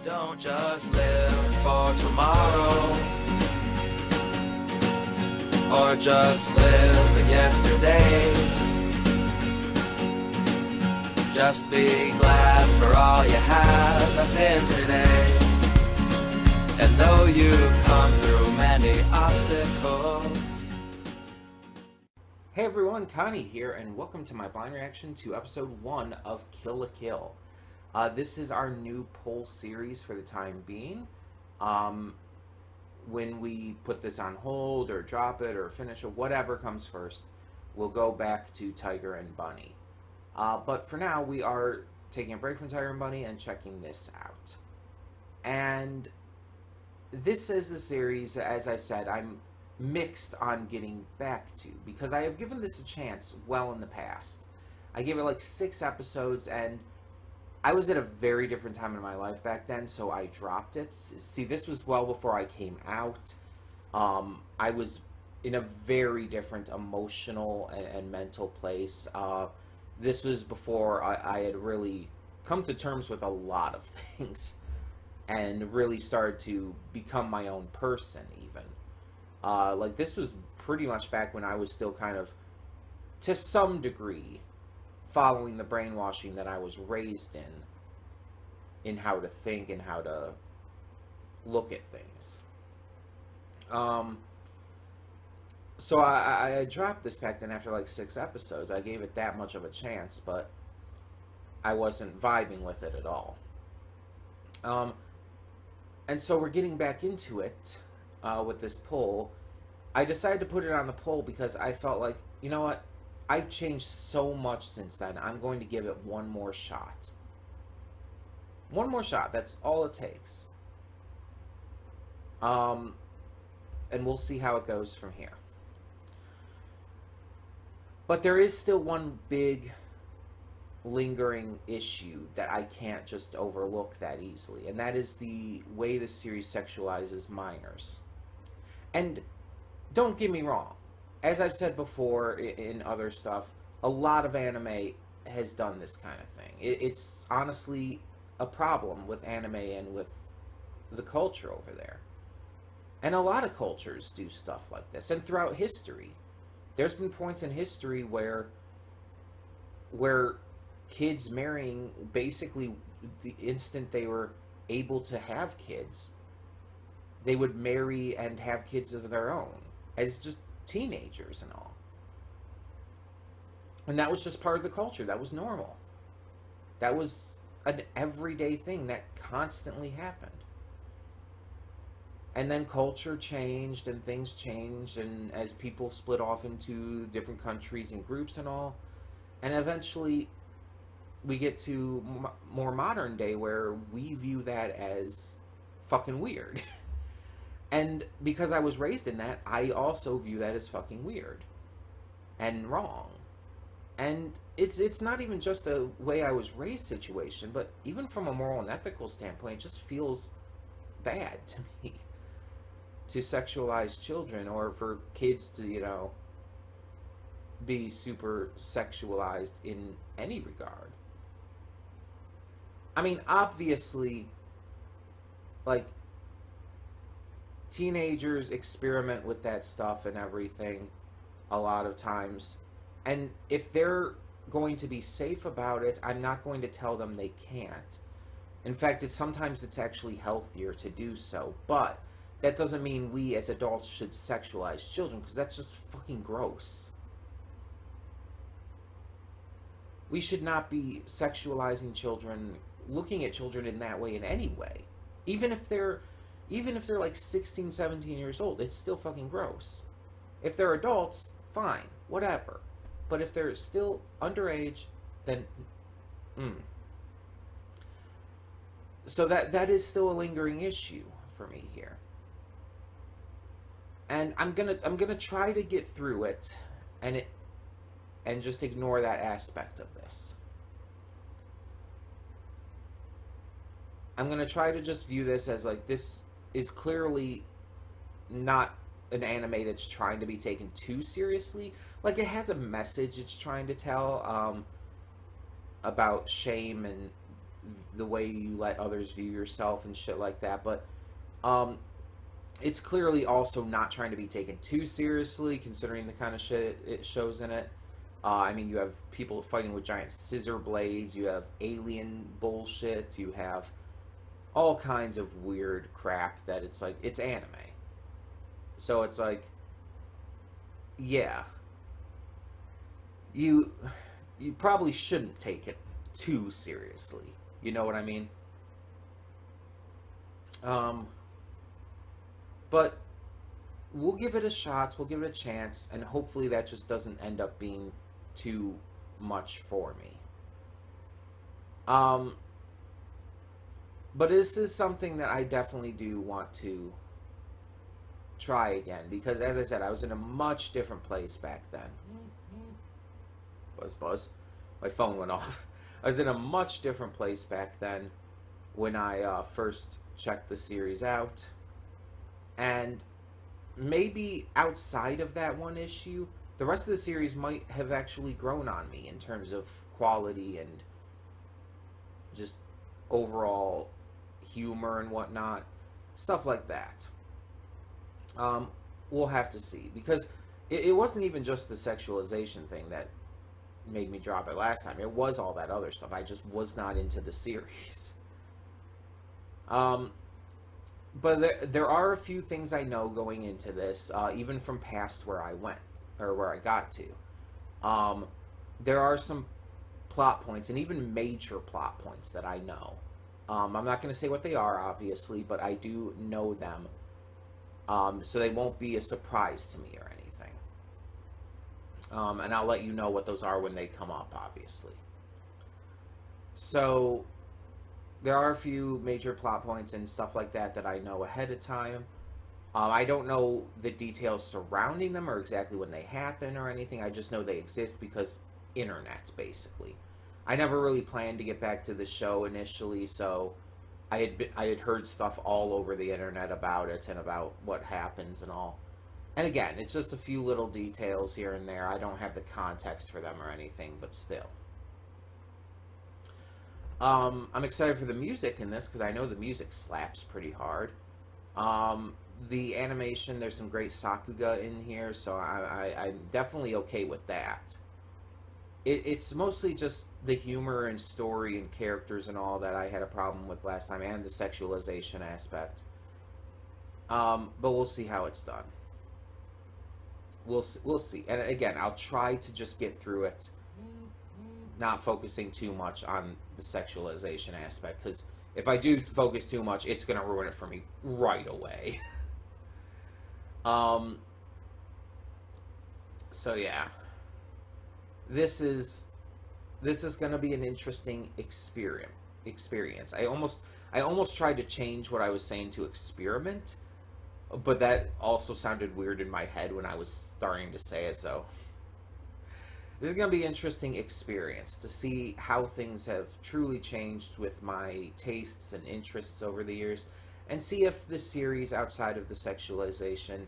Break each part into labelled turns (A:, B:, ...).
A: Don't just live for tomorrow, or just live in yesterday. Just be glad for all you have that's in today. And though you've come through many obstacles.
B: Hey everyone, Connie here, and welcome to my blind reaction to episode 1 of Kill la Kill. This is our new poll series for the time being. When we put this on hold or drop it or finish it, whatever comes first, we'll go back to Tiger and Bunny. But for now, we are taking a break from Tiger and Bunny and checking this out. And this is a series, as I said, I'm mixed on getting back to, because I have given this a chance well in the past. I gave it like 6 episodes, and I was at a very different time in my life back then, so I dropped it. See, this was well before I came out. I was in a very different emotional and mental place. This was before I had really come to terms with a lot of things and really started to become my own person, even. Like, this was pretty much back when I was still kind of, to some degree, following the brainwashing that I was raised in how to think and how to look at things. So I dropped this back then after like 6 episodes. I gave it that much of a chance, but I wasn't vibing with it at all. And so we're getting back into it with this poll. I decided to put it on the poll because I felt like, you know what? I've changed so much since then. I'm going to give it one more shot. One more shot. That's all it takes. And we'll see how it goes from here. But there is still one big lingering issue that I can't just overlook that easily, and that is the way the series sexualizes minors. And don't get me wrong, as I've said before in other stuff, a lot of anime has done this kind of thing. It's honestly a problem with anime and with the culture over there. And a lot of cultures do stuff like this. And throughout history, there's been points in history where kids marrying, basically the instant they were able to have kids, they would marry and have kids of their own as just teenagers and all. And that was just part of the culture. That was normal. That was an everyday thing that constantly happened. And then culture changed and things changed, and as people split off into different countries and groups and all, and eventually we get to more modern day where we view that as fucking weird. And because I was raised in that, I also view that as fucking weird and wrong. And it's not even just a way I was raised situation, but even from a moral and ethical standpoint, it just feels bad to me to sexualize children, or for kids to, you know, be super sexualized in any regard. I mean, obviously, like, teenagers experiment with that stuff and everything a lot of times. And if they're going to be safe about it, I'm not going to tell them they can't. In fact, sometimes it's actually healthier to do so. But that doesn't mean we as adults should sexualize children, because that's just fucking gross. We should not be sexualizing children, looking at children in that way in any way. Even if they're like 16, 17 years old, it's still fucking gross. If they're adults, fine, whatever. But if they're still underage, then So that is still a lingering issue for me here. And I'm gonna try to get through it and just ignore that aspect of this. I'm gonna try to just view this as like, this is clearly not an anime that's trying to be taken too seriously. Like, it has a message it's trying to tell about shame and the way you let others view yourself and shit like that. But it's clearly also not trying to be taken too seriously, considering the kind of shit it shows in it. I mean, you have people fighting with giant scissor blades, you have alien bullshit, you have all kinds of weird crap that it's like, it's anime. So it's like, yeah. You probably shouldn't take it too seriously. You know what I mean? But we'll give it a shot, we'll give it a chance, and hopefully that just doesn't end up being too much for me. But this is something that I definitely do want to try again, because as I said, I was in a much different place back then. Buzz. My phone went off. I was in a much different place back then when I first checked the series out. And maybe outside of that one issue, the rest of the series might have actually grown on me in terms of quality and just overall humor and whatnot. Stuff like that. We'll have to see. Because it wasn't even just the sexualization thing that made me drop it last time. It was all that other stuff. I just was not into the series. But there are a few things I know going into this, even from past where I went, or where I got to. There are some plot points, and even major plot points that I know. I'm not going to say what they are, obviously, but I do know them. So they won't be a surprise to me or anything. And I'll let you know what those are when they come up, obviously. So there are a few major plot points and stuff like that that I know ahead of time. I don't know the details surrounding them or exactly when they happen or anything. I just know they exist because internet, basically. I never really planned to get back to the show initially, so I had heard stuff all over the internet about it and about what happens and all. And again, it's just a few little details here and there. I don't have the context for them or anything, but still. I'm excited for the music in this because I know the music slaps pretty hard. The animation, there's some great Sakuga in here, so I'm definitely okay with that. It's mostly just the humor and story and characters and all that I had a problem with last time, and the sexualization aspect. But we'll see how it's done. We'll see. And again, I'll try to just get through it, not focusing too much on the sexualization aspect, because if I do focus too much, it's going to ruin it for me right away. So yeah. This is going to be an interesting experience. I almost tried to change what I was saying to experiment, but that also sounded weird in my head when I was starting to say it, so this is going to be an interesting experience to see how things have truly changed with my tastes and interests over the years, and see if the series outside of the sexualization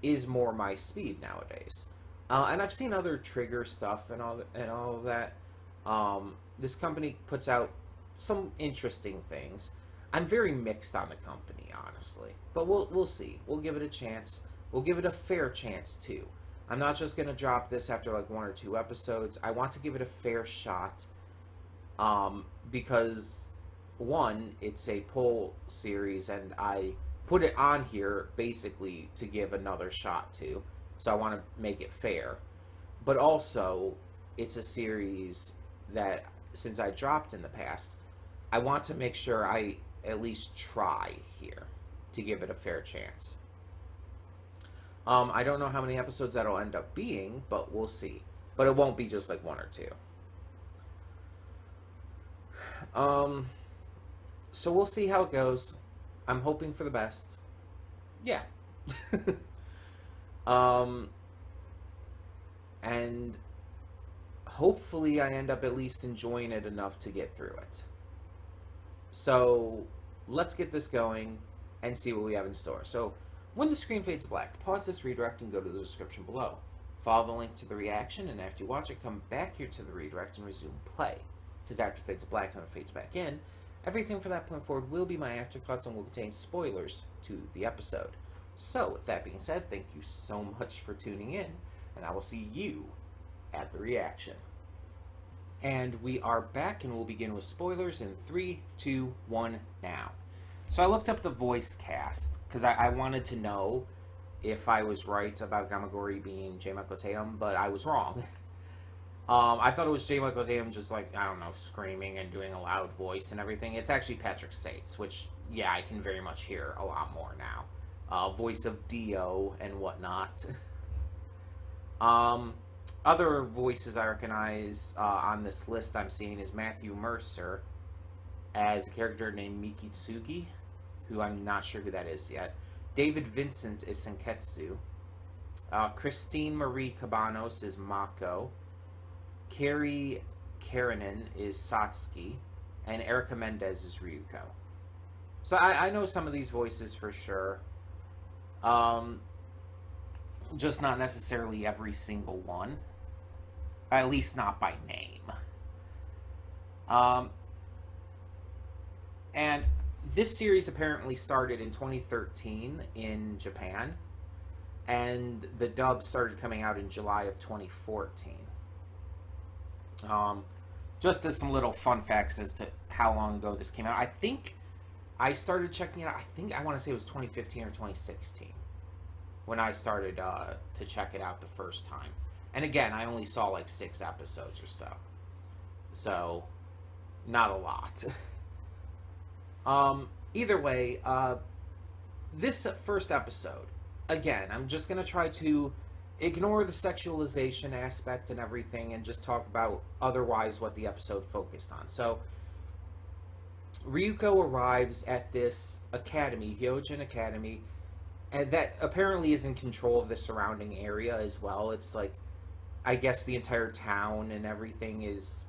B: is more my speed nowadays. And I've seen other Trigger stuff and all of that. This company puts out some interesting things. I'm very mixed on the company, honestly, but we'll see. We'll give it a chance. We'll give it a fair chance too. I'm not just gonna drop this after like 1 or 2 episodes. I want to give it a fair shot, because one, it's a poll series, and I put it on here basically to give another shot to. So I want to make it fair. But also, it's a series that, since I dropped in the past, I want to make sure I at least try here to give it a fair chance. I don't know how many episodes that'll end up being, but we'll see. But it won't be just like 1 or 2. So we'll see how it goes. I'm hoping for the best. Yeah. And hopefully I end up at least enjoying it enough to get through it. So let's get this going and see what we have in store. So when the screen fades to black, pause this redirect and go to the description below. Follow the link to the reaction, and after you watch it, come back here to the redirect and resume play. Because after it fades to black and it fades back in, Everything from that point forward will be my afterthoughts and will contain spoilers to the episode. So, with that being said, thank you so much for tuning in, and I will see you at the reaction. And we are back, and we'll begin with spoilers in 3, 2, 1, now. So I looked up the voice cast, because I wanted to know if I was right about Gamagori being J. Michael Tatum, but I was wrong. I thought it was J. Michael Tatum just, like, I don't know, screaming and doing a loud voice and everything. It's actually Patrick Sates, which, yeah, I can very much hear a lot more now. Voice of Dio and whatnot. Other voices I recognize on this list I'm seeing is Matthew Mercer as a character named Mikitsugi, who I'm not sure who that is yet. David Vincent is Senketsu. Christine Marie Cabanos is Mako. Carrie Karanen is Satsuki. And Erica Mendez is Ryuko. So I know some of these voices for sure. Just not necessarily every single one. At least not by name. And this series apparently started in 2013 in Japan. And the dub started coming out in July of 2014. Just as some little fun facts as to how long ago this came out. I think I started checking it out. I want to say it was 2015 or 2016 when I started to check it out the first time. And again, I only saw like 6 episodes or so. So, not a lot. Either way, this first episode, again, I'm just going to try to ignore the sexualization aspect and everything and just talk about otherwise what the episode focused on. So, Ryuko arrives at this academy, Hyojin Academy, and that apparently is in control of the surrounding area as well. It's like, I guess the entire town and everything is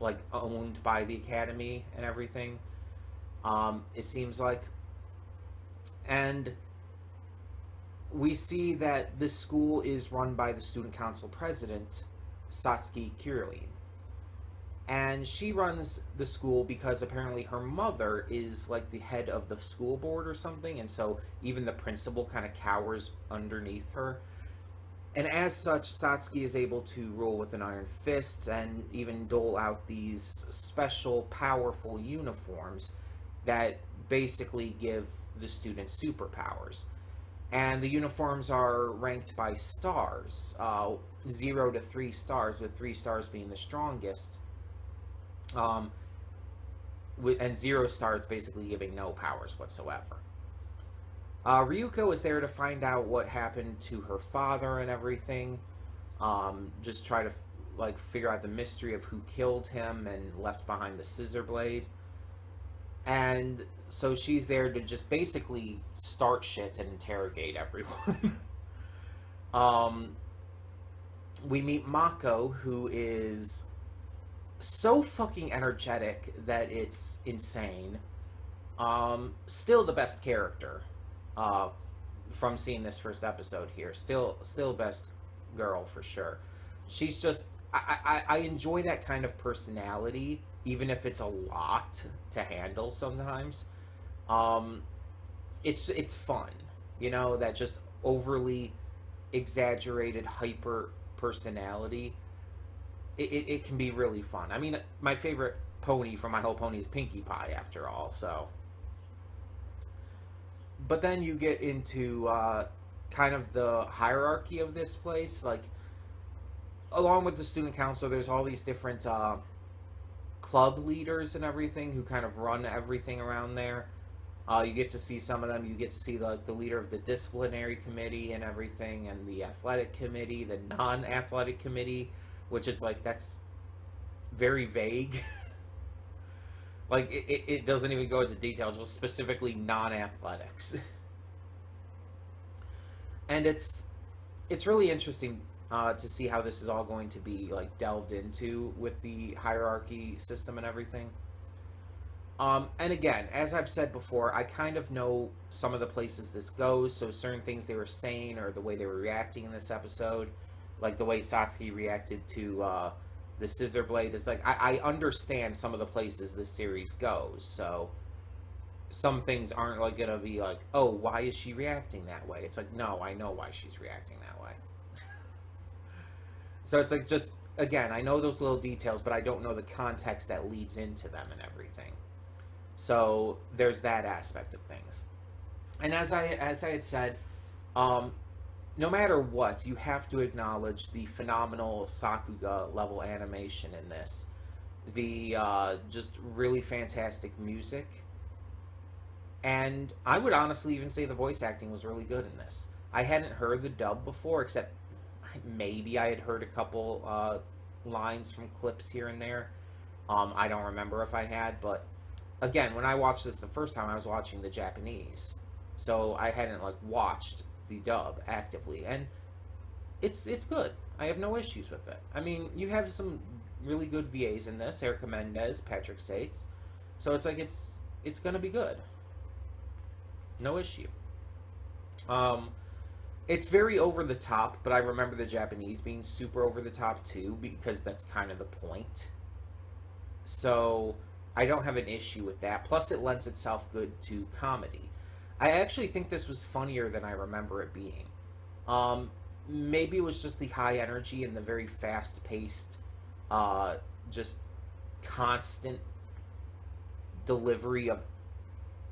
B: like owned by the academy and everything. It seems like. And we see that this school is run by the student council president, Satsuki Kirlin. And she runs the school because apparently her mother is like the head of the school board or something, and so even the principal kind of cowers underneath her. And as such, Satsuki is able to rule with an iron fist and even dole out these special, powerful uniforms that basically give the students superpowers. And the uniforms are ranked by stars, 0 to 3 stars, with 3 stars being the strongest. And 0 stars basically giving no powers whatsoever. Ryuko is there to find out what happened to her father and everything. Just try to like figure out the mystery of who killed him and left behind the scissor blade. And so she's there to just basically start shit and interrogate everyone. We meet Mako, who is so fucking energetic that it's insane. Still the best character from seeing this first episode here. Still best girl for sure. She's just I enjoy that kind of personality, even if it's a lot to handle sometimes. It's fun, you know, that just overly exaggerated hyper personality. It can be really fun. I mean, my favorite pony from My Little Pony is Pinkie Pie, after all, so. But then you get into kind of the hierarchy of this place. Like, along with the student council, there's all these different club leaders and everything who kind of run everything around there. You get to see some of them. You get to see like the leader of the disciplinary committee and everything, and the athletic committee, the non-athletic committee, which it's like, that's very vague. Like, it doesn't even go into detail, just specifically non-athletics. And it's really interesting to see how this is all going to be, like, delved into with the hierarchy system and everything. And again, as I've said before, I kind of know some of the places this goes, so certain things they were saying or the way they were reacting in this episode, like the way Satsuki reacted to The scissor blade is like, I understand some of the places this series goes, so some things aren't like gonna be like, oh, why is she reacting that way? It's like, no, I know why she's reacting that way. So it's like, just again, I know those little details, but I don't know the context that leads into them and everything. So there's that aspect of things. And as I had said, no matter what, you have to acknowledge the phenomenal Sakuga level animation in this. The just really fantastic music. And I would honestly even say the voice acting was really good in this. I hadn't heard the dub before, except maybe I had heard a couple lines from clips here and there. I don't remember if I had, but again, when I watched this the first time, I was watching the Japanese. So I hadn't like watched the dub actively, and it's good. I have no issues with it. I mean, you have some really good VAs in this, Erica Mendez, Patrick Sates, so it's like it's gonna be good. No issue. It's very over the top, but I remember the Japanese being super over the top too, because that's kind of the point. So I don't have an issue with that. Plus, it lends itself good to comedy. I actually think this was funnier than I remember it being. Maybe it was just the high energy and the very fast-paced, just constant delivery of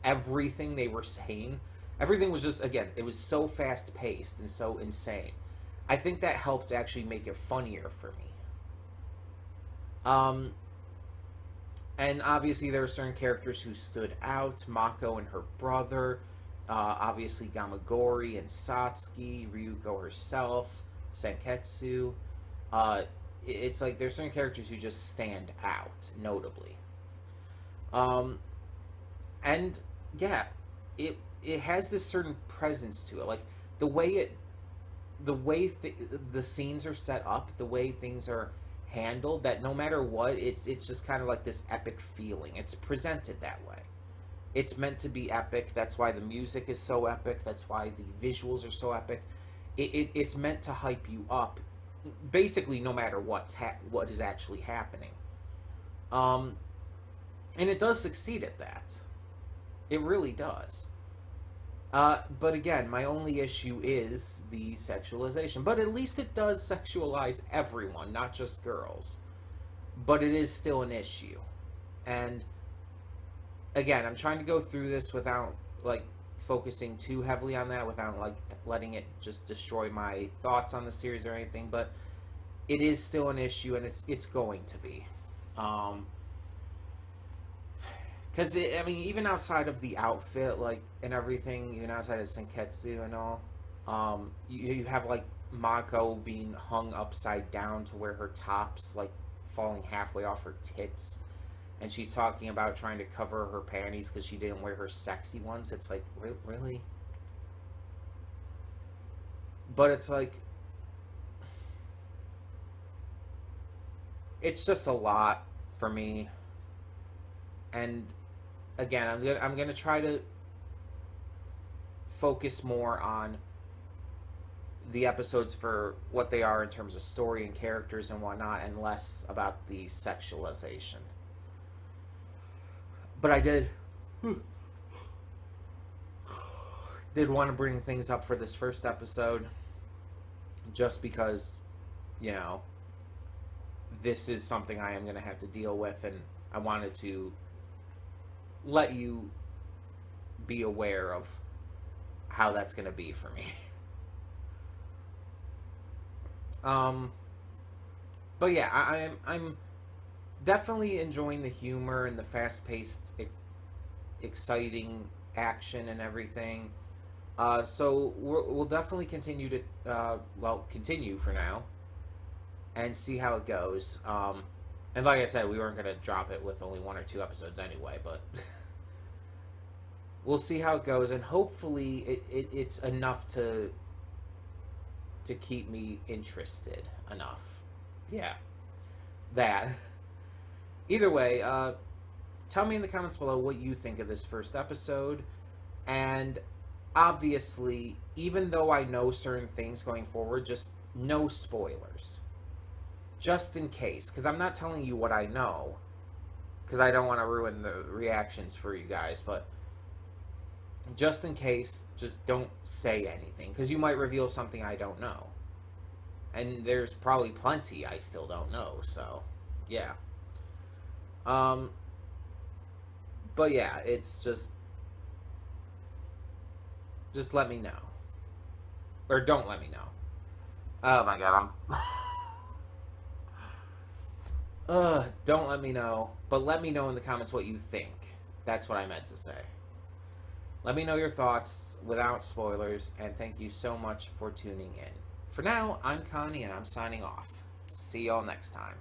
B: everything they were saying. Everything was just, again, it was so fast-paced and so insane. I think that helped actually make it funnier for me. And obviously there were certain characters who stood out. Mako and her brother, obviously Gamagori and Satsuki, Ryuko herself, Senketsu. It's like there's certain characters who just stand out, notably. And yeah, it has this certain presence to it. Like the way the scenes are set up, the way things are handled, that no matter what, it's just kind of like this epic feeling. It's presented that way. It's meant to be epic. That's why the music is so epic. That's why the visuals are so epic. It's meant to hype you up, basically, no matter what is actually happening. And it does succeed at that. It really does. But again, my only issue is the sexualization. But at least it does sexualize everyone, not just girls. But it is still an issue. And again, I'm trying to go through this without like focusing too heavily on that, without like letting it just destroy my thoughts on the series or anything. But it is still an issue, and it's going to be. Because, I mean, even outside of the outfit, like, and everything, even outside of Senketsu and all, you have, like, Mako being hung upside down to where her top's, like, falling halfway off her tits. And she's talking about trying to cover her panties because she didn't wear her sexy ones. It's like, really? But it's like, it's just a lot for me. And again, I'm gonna try to focus more on the episodes for what they are in terms of story and characters and whatnot, and less about the sexualization. But I did want to bring things up for this first episode, just because, you know, this is something I am going to have to deal with, and I wanted to let you be aware of how that's going to be for me. But yeah, I'm definitely enjoying the humor and the fast-paced, exciting action and everything. So we'll definitely continue to, continue for now and see how it goes. And like I said, we weren't going to drop it with only 1 or 2 episodes anyway, but we'll see how it goes, and hopefully it's enough to keep me interested enough. Yeah, that. Either way, tell me in the comments below what you think of this first episode. And obviously, even though I know certain things going forward, just no spoilers. just in case, because I'm not telling you what I know, because I don't want to ruin the reactions for you guys, but just in case, just don't say anything, because you might reveal something I don't know. And there's probably plenty I still don't know, so, yeah. But yeah, it's just let me know. Or don't let me know. Oh my god, don't let me know. But let me know in the comments what you think. That's what I meant to say. Let me know your thoughts without spoilers, and thank you so much for tuning in. For now, I'm Connie, and I'm signing off. See y'all next time.